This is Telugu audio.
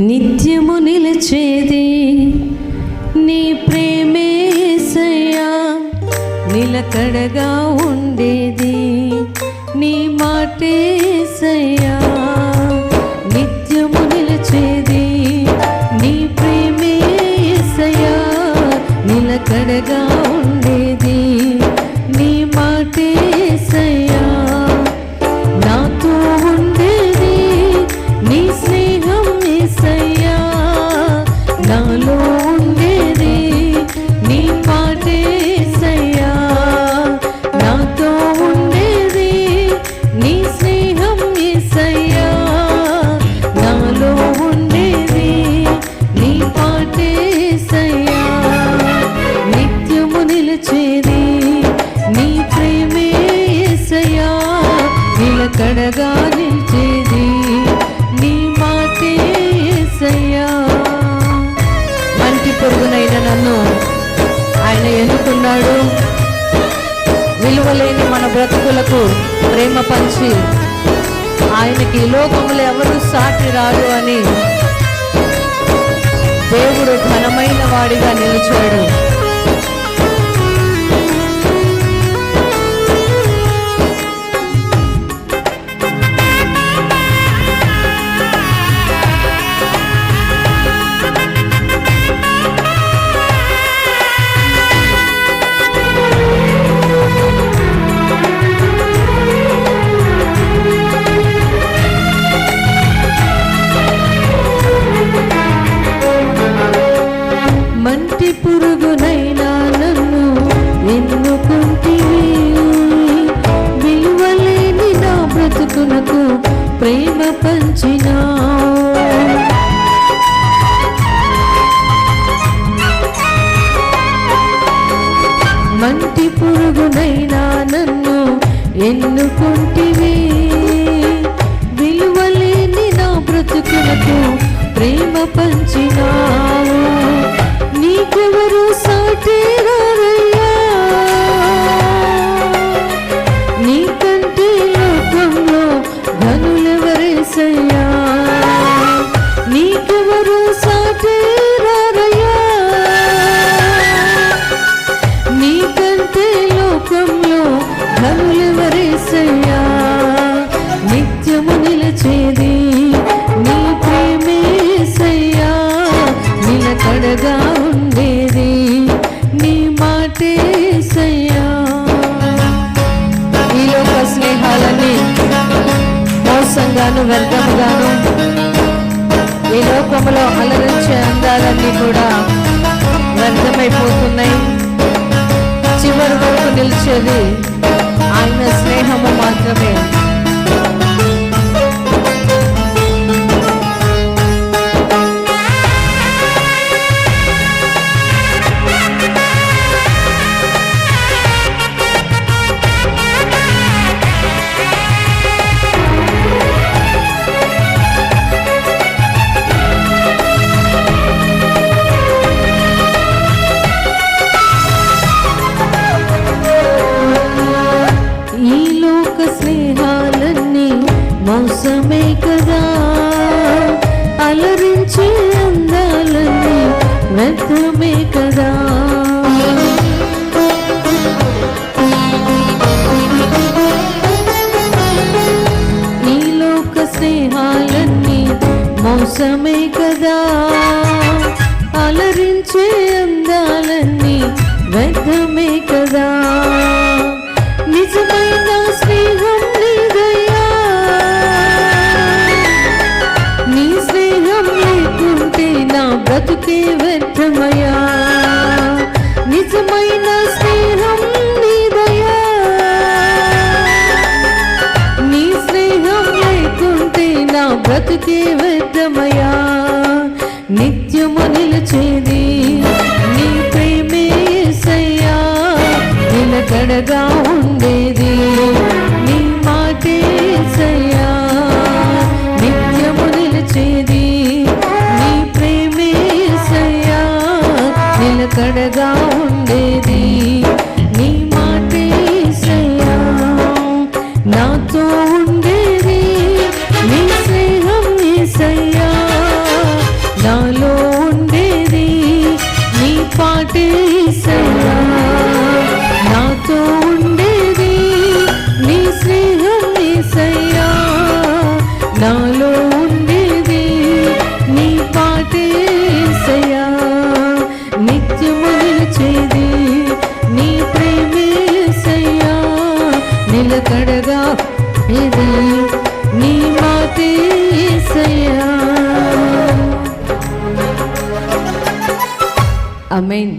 నిత్యము నిలిచేది నీ ప్రేమే యేసయ్యా, నిలకడగా ఉండేది నీ మాటే యేసయ్యా. నిత్యము నిలిచేది నీ ప్రేమే యేసయ్యా, నిలకడగా ఉండేది నీ మాటే యేసయ్యా. నాతో ఉండేది నీ స్నేహం యేసయ్యా, నాలో ఉండేది నీ మాటే యేసయ్యా. నాతో ఉండేది నీ స్నేహం యేసయ్యా, నాలో ఉండేది నీ మాటే యేసయ్యా. నిత్యము నిలిచేది నీ ప్రేమే యేసయ్యా, నిలకడగా నిలిచేది నీ మాటే యేసయ్యా. మంటి పొరుగునైన నన్ను ఆయన ఎన్నుకున్నాడు. విలువలేని మన బ్రతుకులకు ప్రేమ పంచి ఆయనకి లోకములు ఎవరు సాటి రాడు అని దేవుడు ఘనమైన వాడిగా నిలిచాడు. మంటి పురుగునైనా నన్ను ఎన్నుకుంటివి, విలువలేని నా బ్రతుకునకు ప్రేమ పంచినావు. మంటి పురుగునైనా నన్ను ఎన్నుకుంటివి, విలువలేని నా బ్రతుకునకు ప్రేమ పంచినావు. నీకెవరు సాటి రారయ్యా, నీకంటే లోకంలో ఘనులెవరేసయ్యా. నీకెవరు సాటి రారయ్యా, నీకంటే లోకంలో ఘనులెవరేసయ్యా. నిత్యము నిలిచేది నీ ప్రేమే యేసయ్యా, నిలకడగా ఉండేది నీ మాటే యేసయ్యా. ఈ లోక స్నేహాలన్నీ మోసంగాను వ్యర్థముగాను, ఈ లోకములో అలరించే అందాలన్నీ కూడా వ్యర్థమైపోతున్నాయి. చివరి వరకు నిలిచేది ఆయన స్నేహము మాత్రమే. మోసమే కదా, అలరించే అందాలన్నీ వ్యర్థమే కదా. ఈ లోక స్నేహాలన్నీ మోసమే కదా, అలరించే అందాలన్నీ వ్యర్థమే కదా. నిజమైన స్నేహం నీదయ్యా, నీ స్నేహం లేకుంటే నా బ్రతుకే వ్యర్థమయ్యా. నిజమైన స్నేహం నీదయ్యా, నీ స్నేహం లేకుంటే నా బ్రతుకే వ్యర్థమయ్యా. నిత్యము నిలిచేది నీ ప్రేమే యేసయ్యా, నిలకడగా ఉండేది నీ మాటే యేసయ్యా. నిత్యము నిలిచేది నీ ప్రేమే యేసయ్యా, నిలకడగా ఉండేది నీ మాటే యేసయ్యా. నాతో ఉండేది నీ స్నేహం యేసయ్యా, ఇది నీ మాటే యేసయ్యా. ఆమేన్.